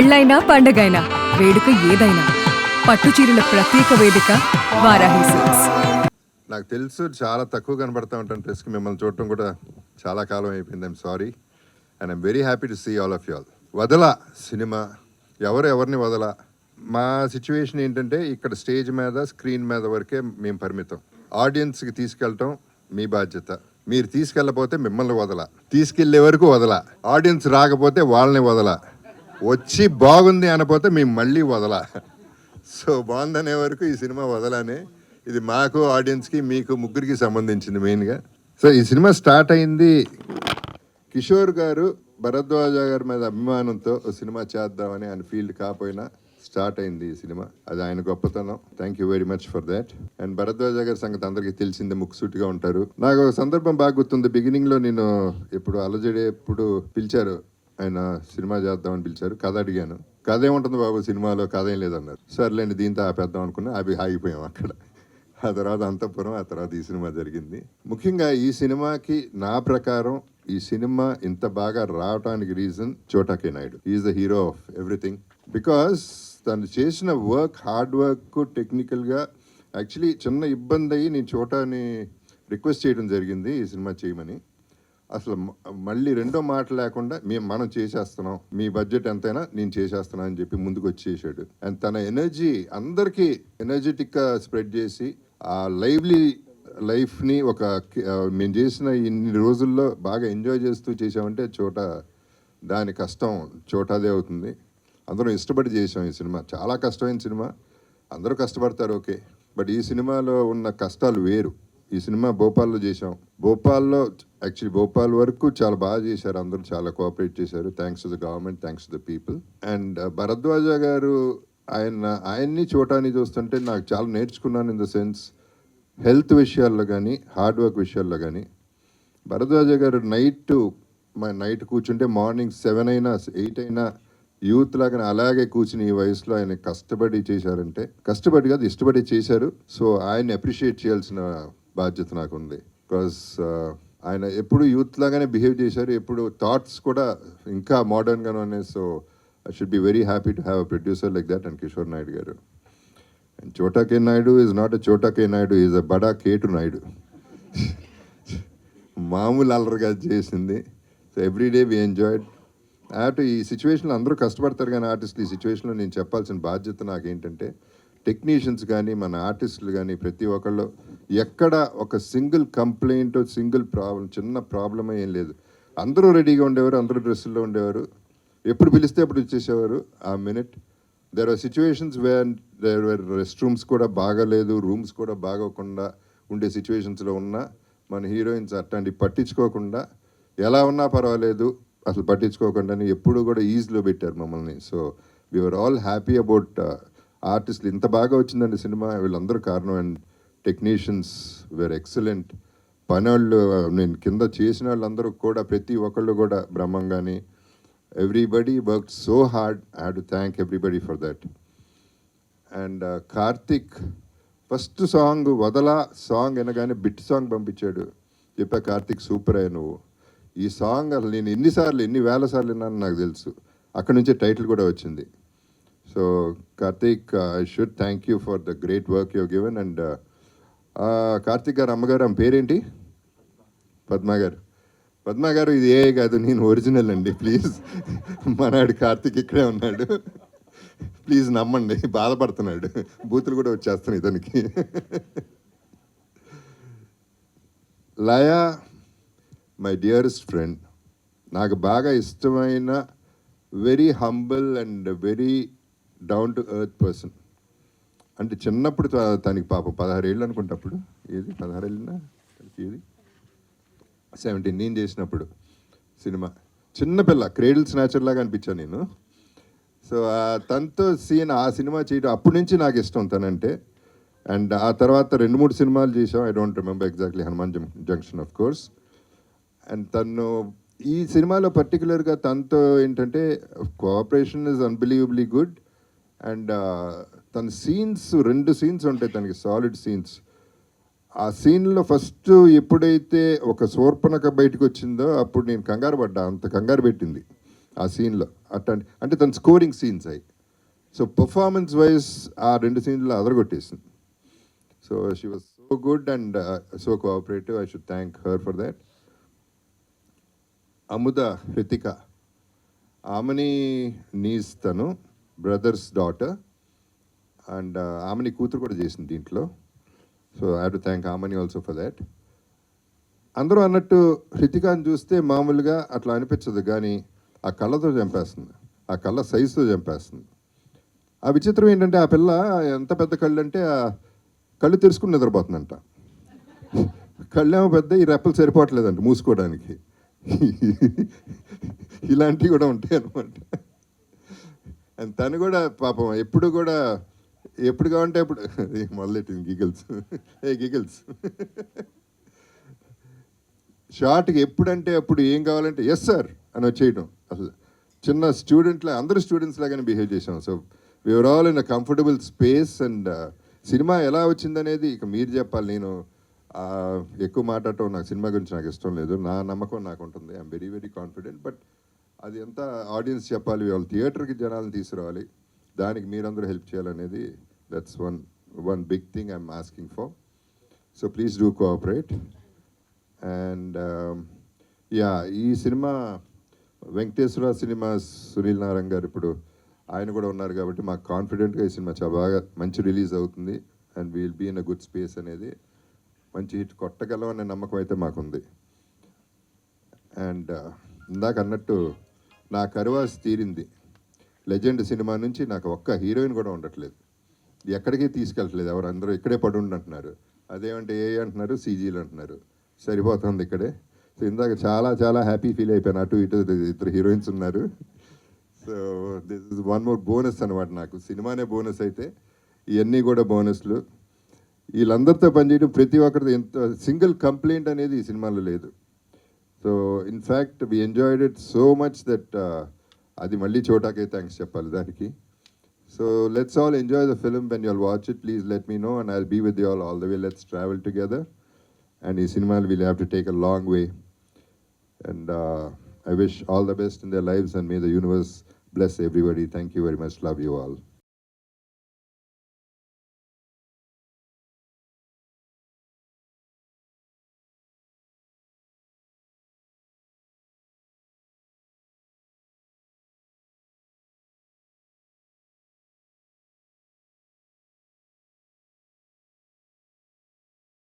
పెళ్ళైనా పండగైనా వేడుక ఏదైనా పట్టు చీరల ప్రత్యేక వేదిక వారాహి సిల్క్స్. నాకు తెలుసు చాలా తక్కువ కనబడతా ఉంటాను ప్రెస్కి, మిమ్మల్ని చూడటం కూడా చాలా కాలం అయిపోయింది. I'm sorry and I'm very happy to see all of you all. వదల సినిమా ఎవరిని వదల. మా సిచ్యువేషన్ ఏంటంటే ఇక్కడ స్టేజ్ మీద స్క్రీన్ మీద వరకే మేము పరిమితం. ఆడియన్స్కి తీసుకెళ్ళటం మీ బాధ్యత. మీరు తీసుకెళ్ళకపోతే మిమ్మల్ని వదల, తీసుకెళ్లే వరకు వదల. ఆడియన్స్ రాకపోతే వాళ్ళని వదల, వచ్చి బాగుంది అనపోతే మేము మళ్ళీ వదల. సో బాగుందనే వరకు ఈ సినిమా వదలనే. ఇది మాకు ఆడియన్స్కి మీకు ముగ్గురికి సంబంధించింది మెయిన్గా. సో ఈ సినిమా స్టార్ట్ అయింది కిషోర్ గారు భరద్వాజ గారి మీద అభిమానంతో సినిమా చేద్దామని ఆయన ఫీల్డ్ కాకపోయినా స్టార్ట్ అయింది ఈ సినిమా. అది ఆయన గొప్పతనం. Thank you very much for that. And Bharadwaj గారి సంగతి అందరికీ తెలిసిందే, ముక్కుసూటిగా ఉంటారు. నాకు ఒక సందర్భం బాగా గుర్తుంది. బిగినింగ్లో నేను ఎప్పుడు అలజడి ఎప్పుడు పిలిచారు, ఆయన సినిమా చేద్దామని పిలిచారు. కథ అడిగాను, కథ ఏముంటుంది బాబు సినిమాలో, కథ ఏం లేదన్నారు. సర్లేండి దీంతో ఆపేద్దాం అనుకున్నా, అవి ఆగిపోయాం అక్కడ. ఆ తర్వాత అంతఃపురం, ఆ తర్వాత ఈ సినిమా జరిగింది. ముఖ్యంగా ఈ సినిమాకి నా ప్రకారం ఈ సినిమా ఇంత బాగా రావడానికి reason Chota K Naidu. Is the hero of everything. Because తను చేసిన వర్క్, హార్డ్ వర్క్, టెక్నికల్గా యాక్చువల్లీ చిన్న ఇబ్బంది అయ్యి నేను చోటాని రిక్వెస్ట్ చేయడం జరిగింది ఈ సినిమా చేయమని. అసలు మళ్ళీ రెండో మాట లేకుండా మనం చేసేస్తున్నాం, మీ బడ్జెట్ ఎంతైనా నేను చేసేస్తున్నాను అని చెప్పి ముందుకు వచ్చేసాడు. అండ్ తన ఎనర్జీ అందరికీ ఎనర్జెటిక్గా స్ప్రెడ్ చేసి ఆ లైవ్లీ లైఫ్ని ఒక మేము చేసిన ఇన్ని రోజుల్లో బాగా ఎంజాయ్ చేస్తూ చేసామంటే దాని కష్టం చోటాదే అవుతుంది. అందరం ఇష్టపడి చేసాం ఈ సినిమా. చాలా కష్టమైన సినిమా, అందరూ కష్టపడతారు ఓకే, బట్ ఈ సినిమాలో ఉన్న కష్టాలు వేరు. ఈ సినిమా భోపాల్లో చేసాం. భోపాల్ వరకు చాలా బాగా చేశారు, అందరూ చాలా కోఆపరేట్ చేశారు. Thanks to the government, thanks to the people. And Bharadwaj గారు ఆయన్ని చోటాని చూస్తుంటే నాకు చాలా నేర్చుకున్నాను. ఇన్ ద సెన్స్ హెల్త్ విషయాల్లో కానీ, హార్డ్ వర్క్ విషయాల్లో కానీ. భరద్వాజ గారు నైట్ కూర్చుంటే మార్నింగ్ 7 అయినా 8 అయినా యూత్ లాగానే అలాగే కూర్చుని ఈ వయసులో ఆయన కష్టపడి చేశారంటే, కష్టపడి కాదు ఇష్టపడి చేశారు. సో ఆయన్ని అప్రిషియేట్ చేయాల్సిన బాధ్యత నాకు ఉంది. బికాస్ ఆయన ఎప్పుడు యూత్ లాగానే బిహేవ్ చేశారు, ఎప్పుడు థాట్స్ కూడా ఇంకా మోడర్న్గానే ఉన్నాయి. So I should be very happy to have a producer like that. And Kishore Naidu గారు. అండ్ చోటా K Naidu is not a చోటా కే నాయుడు, ఈజ్ అ బడా కేటు నాయుడు. మామూలు అల్లరిగా చేసింది. So everyday we enjoyed. ఈ సిచ్యువేషన్లో అందరూ కష్టపడతారు కానీ ఆర్టిస్టులు, ఈ సిచ్యువేషన్లో నేను చెప్పాల్సిన బాధ్యత నాకేంటంటే, టెక్నీషియన్స్ కానీ మన ఆర్టిస్టులు కానీ ప్రతి ఒక్కళ్ళు ఎక్కడ ఒక సింగిల్ కంప్లైంట్, సింగిల్ ప్రాబ్లం, చిన్న ప్రాబ్లమే ఏం లేదు. అందరూ రెడీగా ఉండేవారు, అందరూ డ్రెస్సుల్లో ఉండేవారు, ఎప్పుడు పిలిస్తే అప్పుడు ఇచ్చేసేవారు ఆ minute. There are situations where there were rest rooms కూడా బాగాలేదు, రూమ్స్ కూడా బాగోకుండా ఉండే సిచ్యువేషన్స్లో ఉన్నా మన హీరోయిన్స్ అట్లాంటి పట్టించుకోకుండా ఎలా ఉన్నా పర్వాలేదు అసలు పట్టించుకోకుండానే ఎప్పుడు కూడా ఈజీలో పెట్టారు మమ్మల్ని. So we are all happy about ఆర్టిస్టులు ఇంత బాగా వచ్చిందండి సినిమా, వీళ్ళందరూ కారణం. And technicians were excellent. పనివాళ్ళు నేను కింద చేసిన వాళ్ళందరూ కూడా ప్రతి ఒక్కళ్ళు కూడా బ్రహ్మంగాని everybody worked so hard. I have to thank everybody for that. And Karthik first song వదలా సాంగ్ అనగానే బిట్ సాంగ్ పంపించాడు. చెప్పా కార్తిక్ సూపర్ అయ్యా నువ్వు. ఈ సాంగ్ అసలు నేను ఎన్ని వేల సార్లు విన్నాను నాకు తెలుసు. అక్కడ నుంచే టైటిల్ కూడా వచ్చింది. So Karthik, I should thank you for the great work you given. And Karthik గారు అమ్మగారు ఆమె పేరేంటి? పద్మ గారు ఇది ఏ కాదు, నేను ఒరిజినల్ అండి, ప్లీజ్. మనాడు కార్తిక్ ఇక్కడే ఉన్నాడు, ప్లీజ్ నమ్మండి. బాధపడుతున్నాడు, బూతులు కూడా వచ్చేస్తున్నాయి ఇతనికి. లయా మై డియరెస్ట్ ఫ్రెండ్, నాకు బాగా ఇష్టమైన very humble and very down to earth person. అంటే చిన్నప్పుడు తనకి పాపం 16 ఏళ్ళు అనుకుంటప్పుడు, ఏది 16 ఏళ్ళనా ఏది 17 నేను చేసినప్పుడు సినిమా, చిన్నపిల్ల క్రేడిల్ స్నాచర్ లాగా అనిపించాను నేను. సో తనతో ఆ సినిమా చేయడం అప్పటి నుంచి నాకు ఇష్టం తనంటే. అండ్ ఆ తర్వాత 2-3 సినిమాలు చేసాం. I don't remember exactly, Hanuman junction of course. And తను ఈ సినిమాలో పర్టికులర్గా తనతో ఏంటంటే cooperation is unbelievably good. And తన సీన్స్ 2 సీన్స్ ఉంటాయి తనకి, సాలిడ్ సీన్స్. ఆ సీన్లో ఫస్ట్ ఎప్పుడైతే ఒక శూర్పణఖ బయటకు వచ్చిందో అప్పుడు నేను కంగారు పడ్డా, అంత కంగారు పెట్టింది ఆ సీన్లో. అట్లాంటి అంటే తన స్కోరింగ్ సీన్స్ అయ్యి. సో పర్ఫార్మెన్స్ వైజ్ ఆ 2 సీన్లు అదరగొట్టేసింది. So she was so good and so cooperative. I should thank her for that. Amuda Hrithika, ఆమెని నీస్ తను బ్రదర్స్ డాటర్, అండ్ ఆమెని కూతురు కూడా చేసింది దీంట్లో. So I have to thank ఆమెని ఆల్సో ఫర్ దాట్. అందరూ అన్నట్టు హృతికాని చూస్తే మామూలుగా అట్లా అనిపించదు, కానీ ఆ కళ్ళతో చంపేస్తుంది, ఆ కళ్ళ సైజుతో చంపేస్తుంది. ఆ విచిత్రం ఏంటంటే ఆ పిల్ల ఎంత పెద్ద కళ్ళు అంటే ఆ కళ్ళు తెరుచుకుని నిద్రపోతుందంట. కళ్ళేమో పెద్ద, ఈ రెప్పలు సరిపోవట్లేదంట మూసుకోవడానికి. ఇలాంటివి కూడా ఉంటాయి అనమాట. అండ్ తను కూడా పాపం ఎప్పుడు కావాలంటే అప్పుడు మొదలెట్టింది గిగిల్స్. గిగిల్స్ షార్ట్కి ఎప్పుడంటే అప్పుడు ఏం కావాలంటే ఎస్ సార్ అని వచ్చేయటం. అసలు చిన్న స్టూడెంట్లా, అందరూ స్టూడెంట్స్ లాగానే బిహేవ్ చేసాం. So we are all in a comfortable space. And cinema ఎలా వచ్చిందనేది ఇక మీరు చెప్పాలి. నేను ఎక్కువ మాట్లాడటం, నాకు సినిమా గురించి నాకు ఇష్టం లేదు. నా నమ్మకం నాకు ఉంటుంది. I'm very very confident. But అది ఎంత ఆడియన్స్ చెప్పాలి, వాళ్ళు థియేటర్కి జనాలను తీసుకురావాలి, దానికి మీరందరూ హెల్ప్ చేయాలనేది that's one big thing I'm asking for. So please do cooperate. And ఈ సినిమా వెంకటేశ్వర సినిమాస్ సునీల్ నారాయణ గారు ఇప్పుడు ఆయన కూడా ఉన్నారు కాబట్టి మాకు కాన్ఫిడెంట్గా ఈ సినిమా చాలా బాగా మంచి రిలీజ్ అవుతుంది. And we'll be in a good space అనేది, మంచి హిట్ కొట్టగలం అనే నమ్మకం అయితే మాకుంది. అండ్ ఇందాక అన్నట్టు నా కరువాసి తీరింది. లెజెండ్ సినిమా నుంచి నాకు ఒక్క హీరోయిన్ కూడా ఉండట్లేదు, ఎక్కడికి తీసుకెళ్ళట్లేదు. ఎవరు అందరూ ఇక్కడే పడుండి అంటున్నారు. అదేమంటే ఏ అంటున్నారు, సీజీలు అంటున్నారు. సరిపోతుంది ఇక్కడే. సో ఇందాక చాలా చాలా హ్యాపీ ఫీల్ అయిపోయాను. అటు ఇటు 2 హీరోయిన్స్ ఉన్నారు. So this is one more bonus అనమాట. నాకు సినిమానే బోనస్ అయితే ఇవన్నీ కూడా బోనస్లు. వీళ్ళందరితో పనిచేయడం, ప్రతి ఒక్కరితో ఎంత సింగిల్ కంప్లైంట్ అనేది ఈ సినిమాలో లేదు. So in fact we enjoyed it so much that అది మళ్ళీ చోటాకే థ్యాంక్స్ చెప్పాలి దానికి. So let's all enjoy the film. When you all watch it please let me know and I will be with you all the way. Let's travel together. And ఈ సినిమాలు will have to take a long way. And I wish all the best in their lives and may the universe bless everybody. Thank you very much. Love you all.